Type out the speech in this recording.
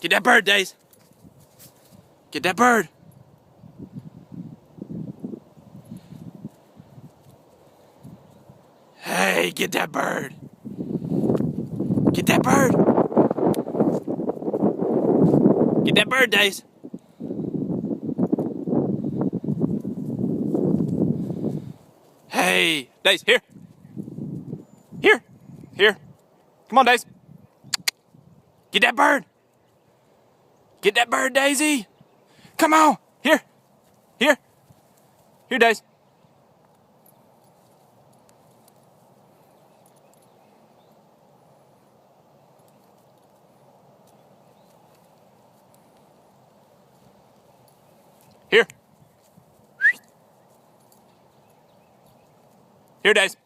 Get that bird, Daisy. Get that bird. Hey, get that bird. Get that bird. Get that bird, Daisy. Hey, Daisy, here. Here. Here. Come on, Daisy. Get that bird. Get that bird, Daisy. Come on. Here. Here. Here, Daisy. Here. Here, Daisy.